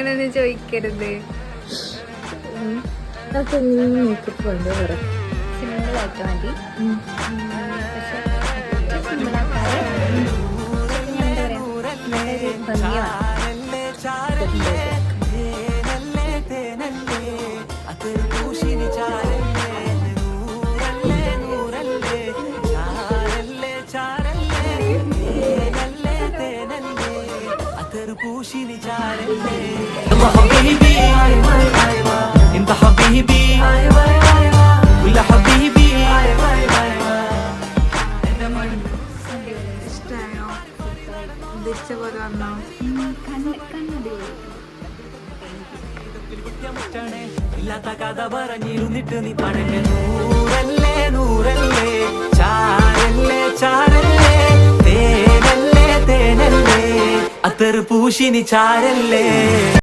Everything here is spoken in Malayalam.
അങ്ങനെയൊന്നും ചോദിക്കരുത്. മേക്കപ്പ് കൊണ്ട് പറയാം സിമ്പിളായിട്ട് മതി. പക്ഷെ انت حبيبي كل حبيبي ഇഷ്ടമായോ? ഉദ്ദേശിച്ച പോലെ വന്നോ? ഇല്ലാത്ത കഥ പറഞ്ഞിരുന്നിട്ട് നീ പറഞ്ഞ നൂറല്ലേ നൂറല്ലേ ചാരല്ലേ ചാരല്ലേ തേനല്ലേ തേനല്ലേ അത്തറ് പൂശിനി ചാരല്ലേ.